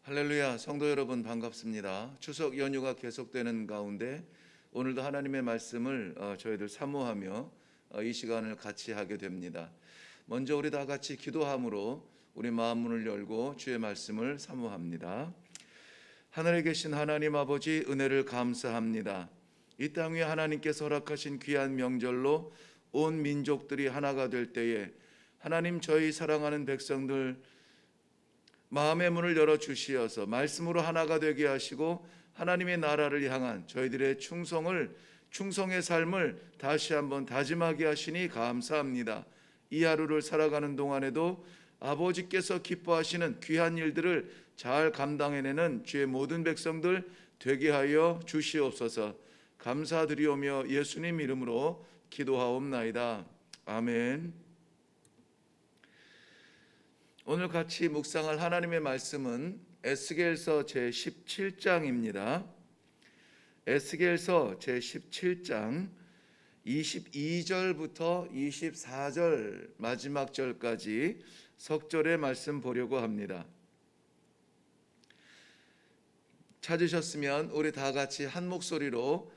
할렐루야, 성도 여러분 반갑습니다. 추석 연휴가 계속되는 가운데 오늘도 하나님의 말씀을 저희들 사모하며 이 시간을 같이 하게 됩니다. 먼저 우리 다 같이 기도함으로 우리 마음 문을 열고 주의 말씀을 사모합니다. 하늘에 계신 하나님 아버지, 은혜를 감사합니다. 이 땅 위에 하나님께서 허락하신 귀한 명절로 온 민족들이 하나가 될 때에 하나님, 저희 사랑하는 백성들 마음의 문을 열어주시어서 말씀으로 하나가 되게 하시고 하나님의 나라를 향한 저희들의 충성의 삶을 다시 한번 다짐하게 하시니 감사합니다. 이 하루를 살아가는 동안에도 아버지께서 기뻐하시는 귀한 일들을 잘 감당해내는 주의 모든 백성들 되게 하여 주시옵소서. 감사드리오며 예수님 이름으로 기도하옵나이다. 아멘. 오늘 같이 묵상할 하나님의 말씀은 에스겔서 제17장입니다. 에스겔서 제17장 22절부터 24절 마지막 절까지 석절의 말씀 보려고 합니다. 찾으셨으면 우리 다 같이 한 목소리로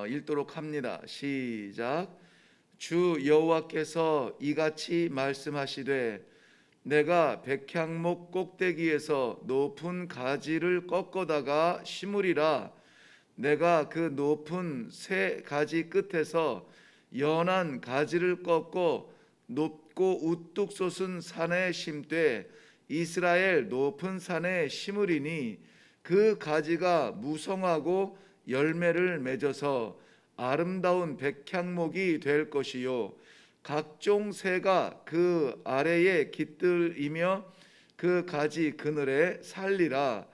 읽도록 합니다. 시작. 주 여호와께서 이같이 말씀하시되 내가 백향목 꼭대기에서 높은 가지를 꺾어다가 심으리라. 내가 그 높은 새 가지 끝에서 연한 가지를 꺾고 높고 우뚝 솟은 산에 심되 이스라엘 높은 산에 심으리니 그 가지가 무성하고 열매를 맺어서 아름다운 백향목이 될 것이요 각종 새가 그 아래에 깃들이며 그 가지 그늘에 살리라.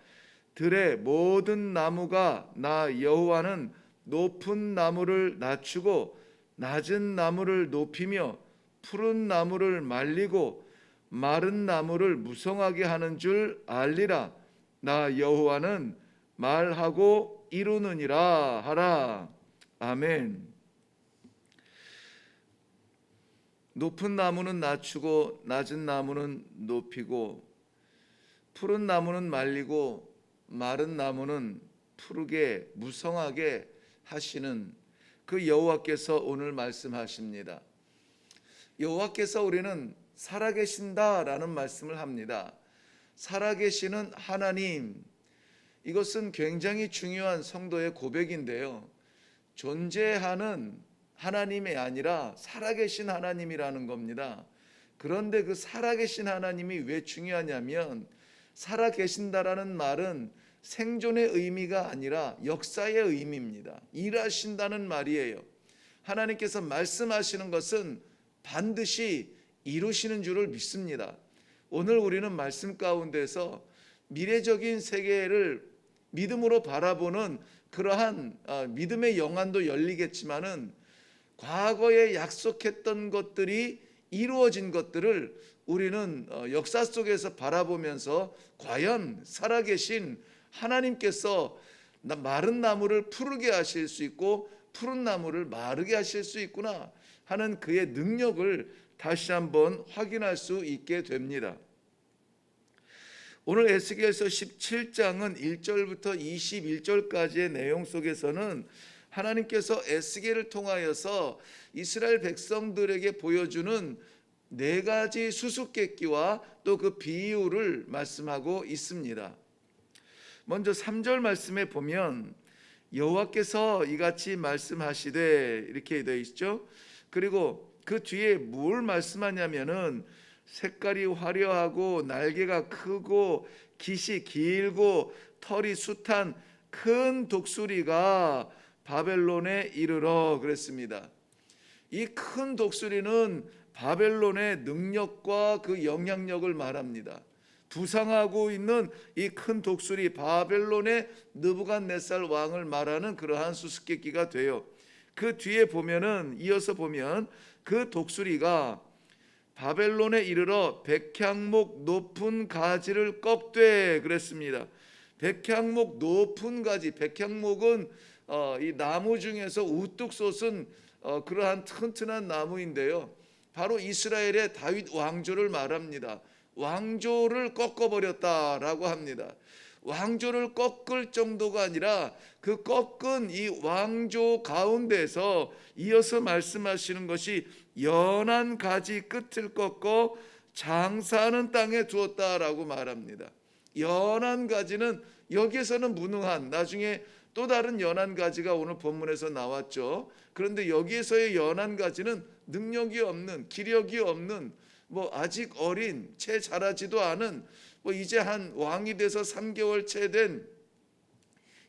들의 모든 나무가 나 여호와는 높은 나무를 낮추고 낮은 나무를 높이며 푸른 나무를 말리고 마른 나무를 무성하게 하는 줄 알리라. 나 여호와는 말하고 이루느니라 하라. 아멘. 높은 나무는 낮추고 낮은 나무는 높이고 푸른 나무는 말리고 마른 나무는 푸르게 무성하게 하시는 그 여호와께서 오늘 말씀하십니다. 여호와께서 우리는 살아계신다라는 말씀을 합니다. 살아계시는 하나님, 이것은 굉장히 중요한 성도의 고백인데요. 존재하는 하나님이 아니라 살아계신 하나님이라는 겁니다. 그런데 그 살아계신 하나님이 왜 중요하냐면 살아계신다라는 말은 생존의 의미가 아니라 역사의 의미입니다. 일하신다는 말이에요. 하나님께서 말씀하시는 것은 반드시 이루시는 줄을 믿습니다. 오늘 우리는 말씀 가운데서 미래적인 세계를 믿음으로 바라보는 그러한 믿음의 영안도 열리겠지만은 과거에 약속했던 것들이 이루어진 것들을 우리는 역사 속에서 바라보면서 과연 살아계신 하나님께서 마른 나무를 푸르게 하실 수 있고 푸른 나무를 마르게 하실 수 있구나 하는 그의 능력을 다시 한번 확인할 수 있게 됩니다. 오늘 에스겔서 17장은 1절부터 21절까지의 내용 속에서는 하나님께서 에스겔을 통하여서 이스라엘 백성들에게 보여주는 네 가지 수수께끼와 또 그 비유를 말씀하고 있습니다. 먼저 3절 말씀에 보면 여호와께서 이같이 말씀하시되 이렇게 되어 있죠. 그리고 그 뒤에 뭘 말씀하냐면은 색깔이 화려하고 날개가 크고 깃이 길고 털이 숱한 큰 독수리가 바벨론에 이르러 그랬습니다. 이 큰 독수리는 바벨론의 능력과 그 영향력을 말합니다. 부상하고 있는 이 큰 독수리 바벨론의 느부갓네살 왕을 말하는 그러한 수수께끼가 돼요. 그 뒤에 보면은 이어서 보면 그 독수리가 바벨론에 이르러 백향목 높은 가지를 꺾되 그랬습니다. 백향목 높은 가지, 백향목은 이 나무 중에서 우뚝 솟은 그러한 튼튼한 나무인데요. 바로 이스라엘의 다윗 왕조를 말합니다. 왕조를 꺾어버렸다라고 합니다. 왕조를 꺾을 정도가 아니라 그 꺾은 이 왕조 가운데서 이어서 말씀하시는 것이 연한 가지 끝을 꺾어 장사하는 땅에 두었다라고 말합니다. 연한 가지는 여기에서는 무능한, 나중에 또 다른 연한 가지가 오늘 본문에서 나왔죠. 그런데 여기에서의 연한 가지는 능력이 없는, 기력이 없는, 아직 어린, 채 자라지도 않은, 이제 한 왕이 돼서 3개월 채 된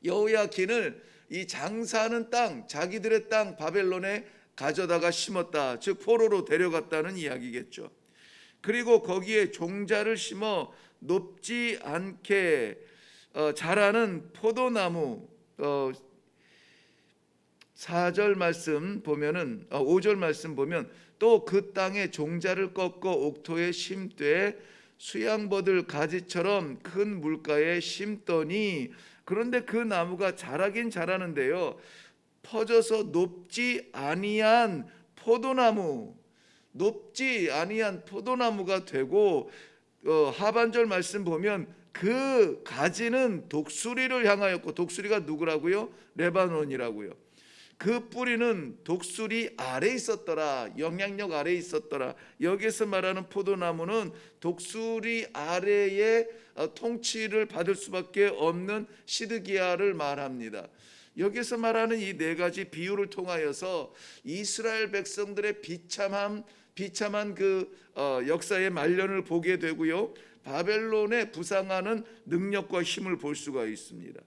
여호야킨을 이 장사하는 땅, 자기들의 땅 바벨론에 가져다가 심었다. 즉 포로로 데려갔다는 이야기겠죠. 그리고 거기에 종자를 심어 높지 않게 자라는 포도나무, 4절 말씀 보면은 5절 말씀 보면 또 그 땅에 종자를 꺾어 옥토에 심되 수양버들 가지처럼 큰 물가에 심더니, 그런데 그 나무가 자라긴 자라는데요, 퍼져서 높지 아니한 포도나무, 높지 아니한 포도나무가 되고, 하반절 말씀 보면 그 가지는 독수리를 향하였고, 독수리가 누구라고요? 레바논이라고요. 그 뿌리는 독수리 아래에 있었더라, 영향력 아래에 있었더라. 여기서 말하는 포도나무는 독수리 아래의 통치를 받을 수밖에 없는 시드기야를 말합니다. 여기서 말하는 이 네 가지 비유를 통하여서 이스라엘 백성들의 비참한 그 역사의 말년을 보게 되고요, 바벨론의 부상하는 능력과 힘을 볼 수가 있습니다.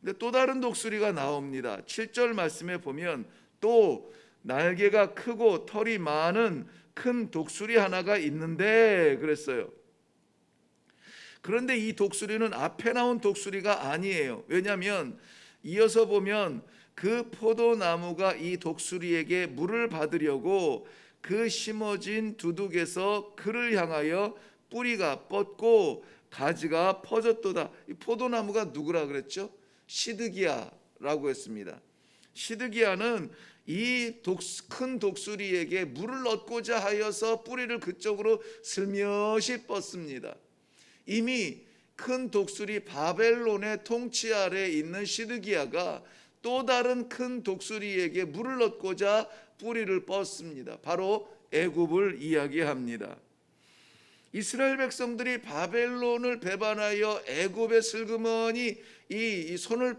근데 또 다른 독수리가 나옵니다. 7절 말씀에 보면 또 날개가 크고 털이 많은 큰 독수리 하나가 있는데 그랬어요. 그런데 이 독수리는 앞에 나온 독수리가 아니에요. 왜냐하면 이어서 보면 그 포도나무가 이 독수리에게 물을 받으려고 그 심어진 두둑에서 그를 향하여 뿌리가 뻗고 가지가 퍼졌도다. 이 포도나무가 누구라 그랬죠? 시드기야라고 했습니다. 시드기야는 이 큰 독수리에게 물을 얻고자 하여서 뿌리를 그쪽으로 슬며시 뻗습니다. 이미 큰 독수리 바벨론의 통치 아래 있는 시드기야가 또 다른 큰 독수리에게 물을 얻고자 뿌리를 뻗습니다. 바로 애굽을 이야기합니다. 이스라엘 백성들이 바벨론을 배반하여 애굽에 슬그머니 이 손을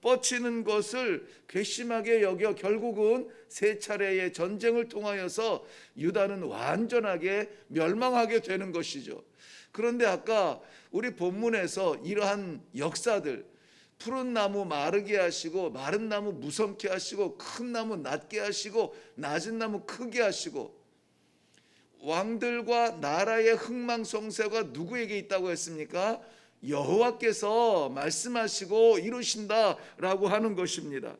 뻗치는 것을 괘씸하게 여겨 결국은 세 차례의 전쟁을 통하여서 유다는 완전하게 멸망하게 되는 것이죠. 그런데 아까 우리 본문에서 이러한 역사들, 푸른 나무 마르게 하시고 마른 나무 무성케 하시고 큰 나무 낮게 하시고 낮은 나무 크게 하시고, 왕들과 나라의 흥망성쇠가 누구에게 있다고 했습니까? 여호와께서 말씀하시고 이루신다라고 하는 것입니다.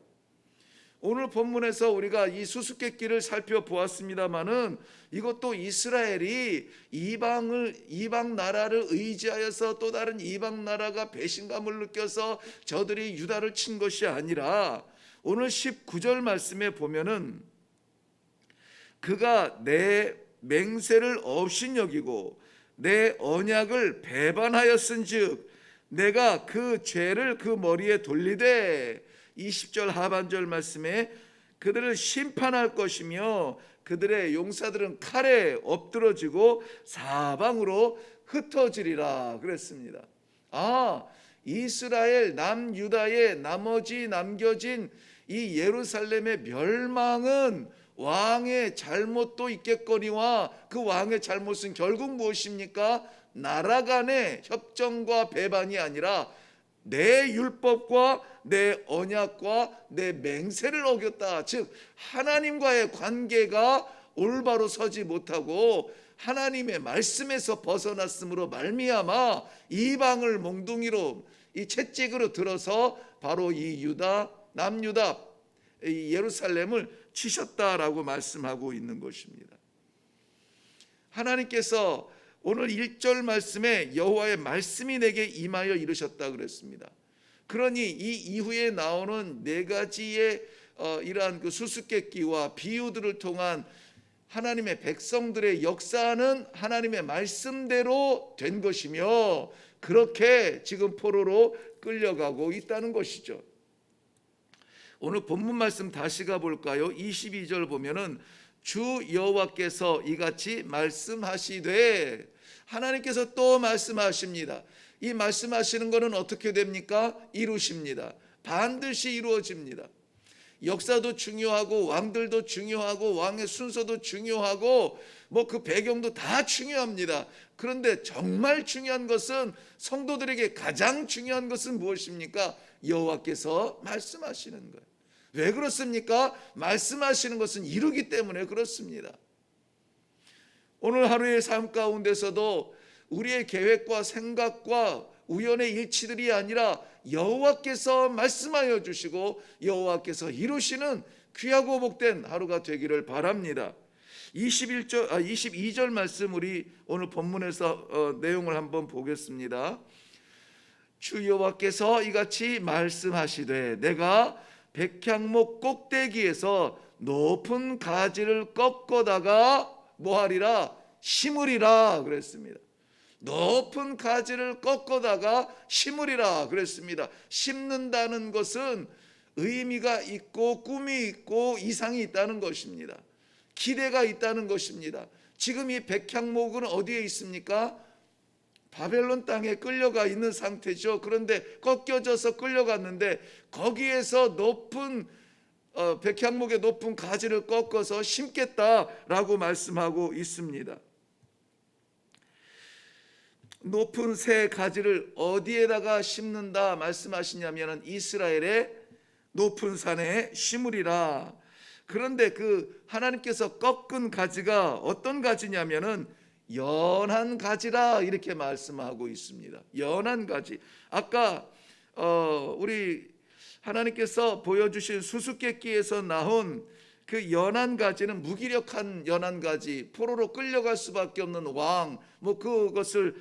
오늘 본문에서 우리가 이 수수께끼를 살펴보았습니다마는 이것도 이스라엘이 이방 나라를 의지하여서 또 다른 이방 나라가 배신감을 느껴서 저들이 유다를 친 것이 아니라, 오늘 19절 말씀에 보면은 그가 내 맹세를 업신여기고 내 언약을 배반하였은즉 내가 그 죄를 그 머리에 돌리되, 20절 하반절 말씀에 그들을 심판할 것이며 그들의 용사들은 칼에 엎드러지고 사방으로 흩어지리라 그랬습니다. 이스라엘 남유다의 나머지 남겨진 이 예루살렘의 멸망은 왕의 잘못도 있겠거니와, 그 왕의 잘못은 결국 무엇입니까? 나라 간의 협정과 배반이 아니라 내 율법과 내 언약과 내 맹세를 어겼다. 즉 하나님과의 관계가 올바로 서지 못하고 하나님의 말씀에서 벗어났으므로 말미암아 이방을 몽둥이로 이 채찍으로 들어서 바로 이 남유다 이 예루살렘을 치셨다라고 말씀하고 있는 것입니다. 하나님께서 오늘 1절 말씀에 여호와의 말씀이 내게 임하여 이르셨다 그랬습니다. 그러니 이 이후에 나오는 네 가지의 이러한 그 수수께끼와 비유들을 통한 하나님의 백성들의 역사는 하나님의 말씀대로 된 것이며, 그렇게 지금 포로로 끌려가고 있다는 것이죠. 오늘 본문 말씀 다시 가볼까요? 22절 보면은 주 여호와께서 이같이 말씀하시되, 하나님께서 또 말씀하십니다. 이 말씀하시는 것은 어떻게 됩니까? 이루십니다. 반드시 이루어집니다. 역사도 중요하고 왕들도 중요하고 왕의 순서도 중요하고 뭐 그 배경도 다 중요합니다. 그런데 정말 중요한 것은, 성도들에게 가장 중요한 것은 무엇입니까? 여호와께서 말씀하시는 거예요. 왜 그렇습니까? 말씀하시는 것은 이루기 때문에 그렇습니다. 오늘 하루의 삶 가운데서도 우리의 계획과 생각과 우연의 일치들이 아니라 여호와께서 말씀하여 주시고 여호와께서 이루시는 귀하고 복된 하루가 되기를 바랍니다. 22절 말씀, 우리 오늘 본문에서 내용을 한번 보겠습니다. 주 여호와께서 이같이 말씀하시되, 내가 백향목 꼭대기에서 높은 가지를 꺾어다가 뭐하리라? 심으리라 그랬습니다. 높은 가지를 꺾어다가 심으리라 그랬습니다. 심는다는 것은 의미가 있고 꿈이 있고 이상이 있다는 것입니다. 기대가 있다는 것입니다. 지금 이 백향목은 어디에 있습니까? 바벨론 땅에 끌려가 있는 상태죠. 그런데 꺾여져서 끌려갔는데 거기에서 높은 백향목의 높은 가지를 꺾어서 심겠다라고 말씀하고 있습니다. 높은 새 가지를 어디에다가 심는다 말씀하시냐면 이스라엘의 높은 산에 심으리라. 그런데 그 하나님께서 꺾은 가지가 어떤 가지냐면은 연한 가지라 이렇게 말씀하고 있습니다. 연한 가지. 아까 우리 하나님께서 보여주신 수수께끼에서 나온 그 연한 가지는 무기력한 연한 가지, 포로로 끌려갈 수밖에 없는 왕, 뭐 그것을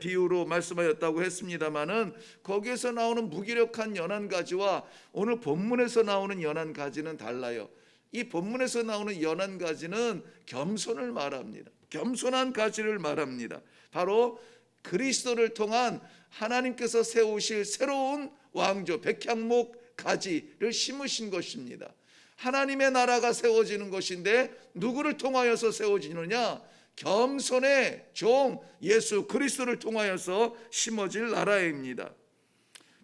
비유로 말씀하였다고 했습니다마는, 거기에서 나오는 무기력한 연한 가지와 오늘 본문에서 나오는 연한 가지는 달라요. 이 본문에서 나오는 연한 가지는 겸손을 말합니다. 겸손한 가지를 말합니다. 바로 그리스도를 통한 하나님께서 세우실 새로운 왕조, 백향목 가지를 심으신 것입니다. 하나님의 나라가 세워지는 것인데 누구를 통하여서 세워지느냐? 겸손의 종 예수 그리스도를 통하여서 심어질 나라입니다.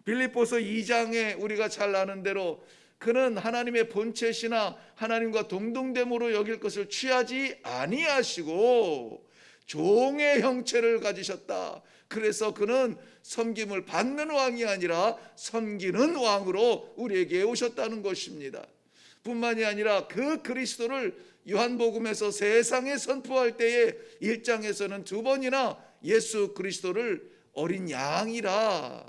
빌립보서 2장에 우리가 잘 아는 대로 그는 하나님의 본체시나 하나님과 동등됨으로 여길 것을 취하지 아니하시고 종의 형체를 가지셨다. 그래서 그는 섬김을 받는 왕이 아니라 섬기는 왕으로 우리에게 오셨다는 것입니다. 뿐만이 아니라 그 그리스도를 요한복음에서 세상에 선포할 때에 1장에서는 2번이나 예수 그리스도를 어린 양이라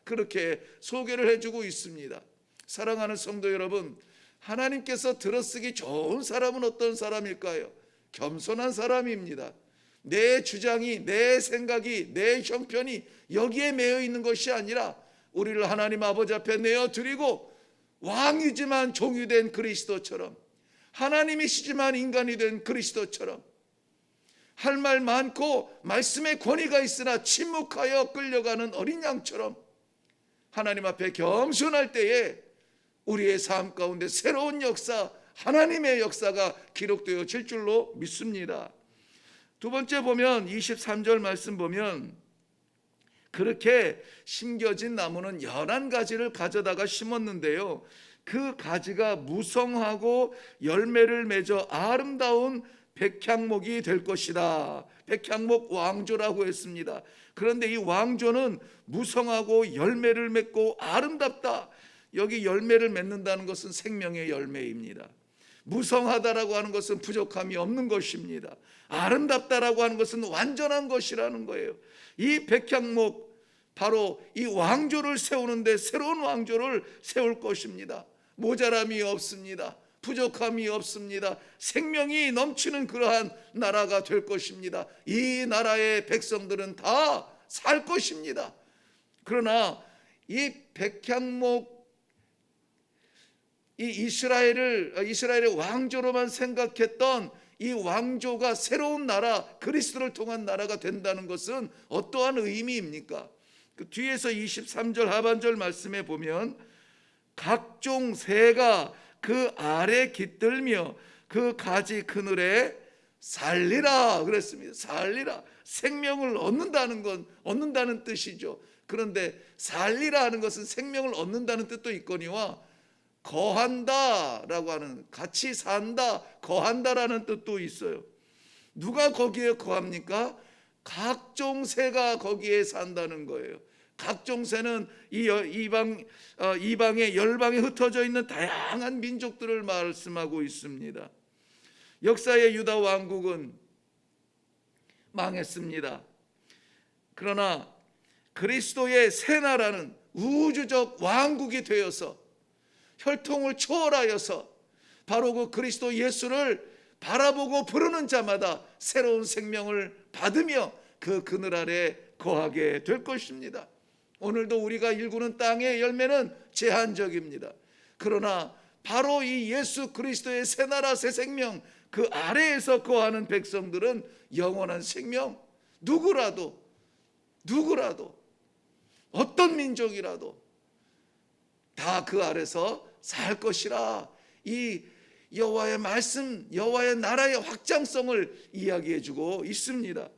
그렇게 소개를 해주고 있습니다. 사랑하는 성도 여러분, 하나님께서 들어쓰기 좋은 사람은 어떤 사람일까요? 겸손한 사람입니다. 내 주장이, 내 생각이, 내 형편이 여기에 매여 있는 것이 아니라 우리를 하나님 아버지 앞에 내어드리고 왕이지만 종이 된 그리스도처럼, 하나님이시지만 인간이 된 그리스도처럼, 할 말 많고 말씀의 권위가 있으나 침묵하여 끌려가는 어린 양처럼 하나님 앞에 겸손할 때에 우리의 삶 가운데 새로운 역사, 하나님의 역사가 기록되어질 줄로 믿습니다. 두 번째 보면 23절 말씀 보면, 그렇게 심겨진 나무는 연한 가지를 가져다가 심었는데요, 그 가지가 무성하고 열매를 맺어 아름다운 백향목이 될 것이다. 백향목 왕조라고 했습니다. 그런데 이 왕조는 무성하고 열매를 맺고 아름답다. 여기 열매를 맺는다는 것은 생명의 열매입니다. 무성하다라고 하는 것은 부족함이 없는 것입니다. 아름답다라고 하는 것은 완전한 것이라는 거예요. 이 백향목, 바로 이 왕조를 세우는데 새로운 왕조를 세울 것입니다. 모자람이 없습니다. 부족함이 없습니다. 생명이 넘치는 그러한 나라가 될 것입니다. 이 나라의 백성들은 다 살 것입니다. 그러나 이 백향목, 이 이스라엘의 왕조로만 생각했던 이 왕조가 새로운 나라, 그리스도를 통한 나라가 된다는 것은 어떠한 의미입니까? 그 뒤에서 23절 하반절 말씀에 보면 각종 새가 그 아래 깃들며 그 가지 그늘에 살리라 그랬습니다. 살리라, 생명을 얻는다는 뜻이죠. 그런데 살리라 하는 것은 생명을 얻는다는 뜻도 있거니와 거한다라고 하는, 같이 산다, 거한다라는 뜻도 있어요. 누가 거기에 거합니까? 각종 새가 거기에 산다는 거예요. 각종 새는 이방의 열방에 흩어져 있는 다양한 민족들을 말씀하고 있습니다. 역사의 유다 왕국은 망했습니다. 그러나 그리스도의 새 나라는 우주적 왕국이 되어서 혈통을 초월하여서 바로 그 그리스도 예수를 바라보고 부르는 자마다 새로운 생명을 받으며 그 그늘 아래 거하게 될 것입니다. 오늘도 우리가 일구는 땅의 열매는 제한적입니다. 그러나 바로 이 예수 그리스도의 새 나라 새 생명 그 아래에서 거하는 백성들은 영원한 생명, 누구라도 어떤 민족이라도 다 그 아래서 살 것이라. 이 여호와의 말씀, 여호와의 나라의 확장성을 이야기해 주고 있습니다.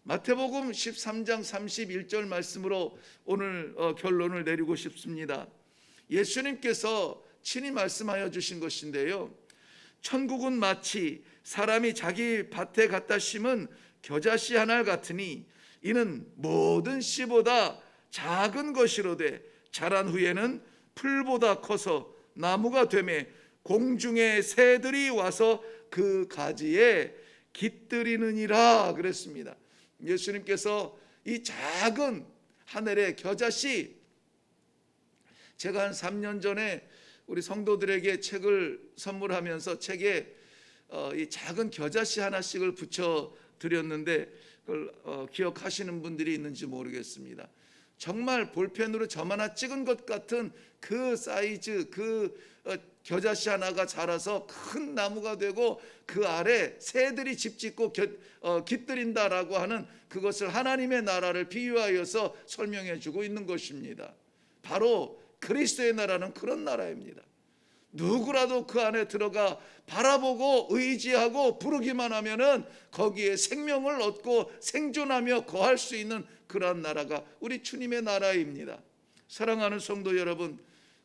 마태복음 13장 31절 말씀으로 오늘 결론을 내리고 싶습니다. 예수님께서 친히 말씀하여 주신 것인데요, 천국은 마치 사람이 자기 밭에 갖다 심은 겨자씨 하나 같으니 이는 모든 씨보다 작은 것이로되 자란 후에는 풀보다 커서 나무가 되매 공중의 새들이 와서 그 가지에 깃들이느니라 그랬습니다. 예수님께서 이 작은 하늘의 겨자씨, 제가 한 3년 전에 우리 성도들에게 책을 선물하면서 책에 이 작은 겨자씨 하나씩을 붙여 드렸는데 그걸 기억하시는 분들이 있는지 모르겠습니다. 정말 볼펜으로 저만한 찍은 것 같은 그 사이즈, 그 겨자씨 하나가 자라서 큰 나무가 되고 그 아래 새들이 집 짓고 깃들인다라고 하는 그것을 하나님의 나라를 비유하여서 설명해 주고 있는 것입니다. 바로 그리스도의 나라는 그런 나라입니다. 누구라도 그 안에 들어가 바라보고 의지하고 부르기만 하면은 거기에 생명을 얻고 생존하며 거할 수 있는 그러한 나라가 우리 주님의 나라입니다. 사랑하는 성도 여러분,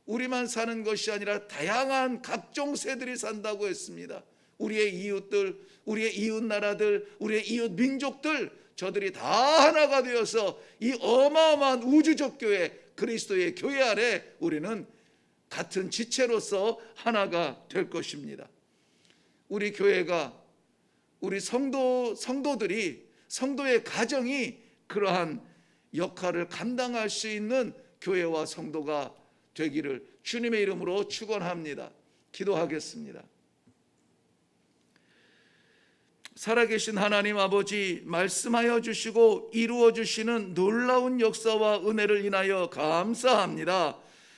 우리만 사는 것이 아니라 다양한 각종 새들이 산다고 했습니다. 우리의 이웃들, 우리의 이웃 나라들, 우리의 이웃 민족들, 저들이 다 하나가 되어서 이 어마어마한 우주적 교회, 그리스도의 교회 아래 우리는 같은 지체로서 하나가 될 것입니다. 우리 교회가, 우리 성도들이, 성도의 가정이 그러한 역할을 감당할 수 있는 교회와 성도가 되기를 주님의 이름으로 축원합니다. 기도하겠습니다. 살아계신 하나님 아버지, 말씀하여 주시고 이루어 주시는 놀라운 역사와 은혜를 인하여 감사합니다.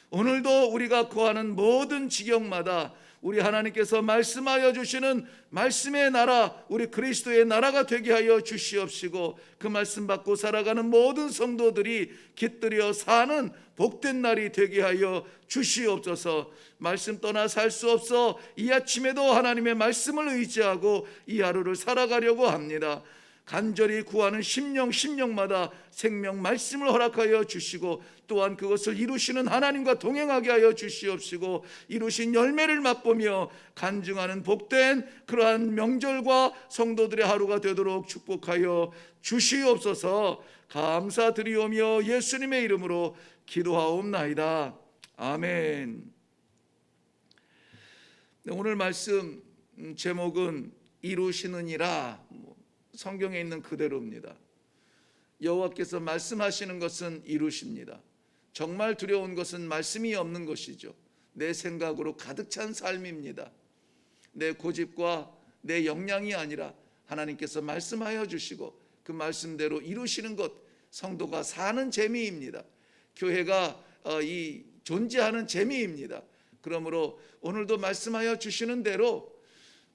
오늘도 우리가 거하는 모든 지경마다 우리 하나님께서 말씀하여 주시는 말씀의 나라, 우리 그리스도의 나라가 되게 하여 주시옵시고 그 말씀 받고 살아가는 모든 성도들이 깃들여 사는 복된 날이 되게 하여 주시옵소서. 말씀 떠나 살 수 없어 이 아침에도 하나님의 말씀을 의지하고 이 하루를 살아가려고 합니다. 간절히 구하는 심령마다 생명 말씀을 허락하여 주시고 또한 그것을 이루시는 하나님과 동행하게 하여 주시옵시고 이루신 열매를 맛보며 간증하는 복된 그러한 명절과 성도들의 하루가 되도록 축복하여 주시옵소서. 감사드리오며 예수님의 이름으로 기도하옵나이다. 아멘. 오늘 말씀 제목은 이루시느니라, 성경에 있는 그대로입니다. 여호와께서 말씀하시는 것은 이루십니다. 정말 두려운 것은 말씀이 없는 것이죠. 내 생각으로 가득 찬 삶입니다. 내 고집과 내 역량이 아니라 하나님께서 말씀하여 주시고 그 말씀대로 이루시는 것, 성도가 사는 재미입니다. 교회가 이 존재하는 재미입니다. 그러므로 오늘도 말씀하여 주시는 대로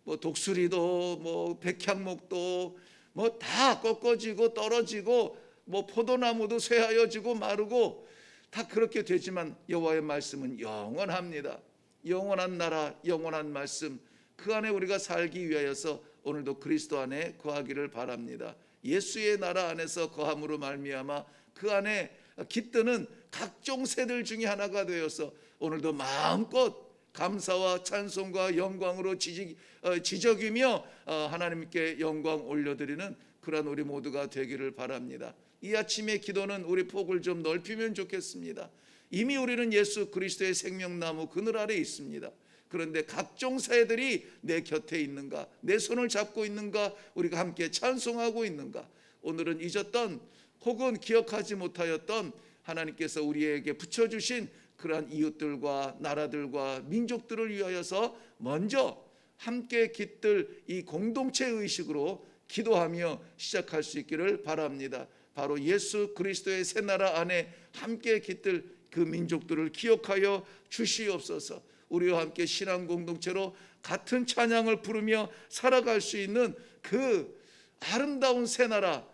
뭐 독수리도 뭐 백향목도 뭐 다 꺾어지고 떨어지고 뭐 포도나무도 쇠하여지고 마르고 다 그렇게 되지만 여호와의 말씀은 영원합니다. 영원한 나라, 영원한 말씀, 그 안에 우리가 살기 위하여서 오늘도 그리스도 안에 거하기를 바랍니다. 예수의 나라 안에서 거함으로 말미암아 그 안에 깃드는 각종 새들 중에 하나가 되어서 오늘도 마음껏 감사와 찬송과 영광으로 지적이며 하나님께 영광 올려드리는 그러한 우리 모두가 되기를 바랍니다. 이 아침의 기도는 우리 폭을 좀 넓히면 좋겠습니다. 이미 우리는 예수 그리스도의 생명나무 그늘 아래 있습니다. 그런데 각종 새들이 내 곁에 있는가, 내 손을 잡고 있는가, 우리가 함께 찬송하고 있는가, 오늘은 잊었던 혹은 기억하지 못하였던 하나님께서 우리에게 붙여주신 그러한 이웃들과 나라들과 민족들을 위하여서 먼저 함께 깃들 이 공동체 의식으로 기도하며 시작할 수 있기를 바랍니다. 바로 예수 그리스도의 새 나라 안에 함께 깃들 그 민족들을 기억하여 주시옵소서. 우리와 함께 신앙 공동체로 같은 찬양을 부르며 살아갈 수 있는 그 아름다운 새 나라,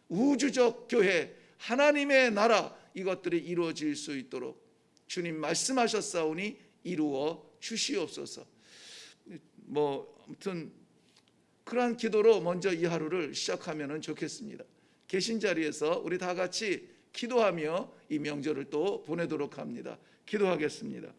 우주적 교회, 하나님의 나라, 이것들이 이루어질 수 있도록 주님 말씀하셨사오니 이루어 주시옵소서. 아무튼 그러한 기도로 먼저 이 하루를 시작하면 좋겠습니다. 계신 자리에서 우리 다 같이 기도하며 이 명절을 또 보내도록 합니다. 기도하겠습니다.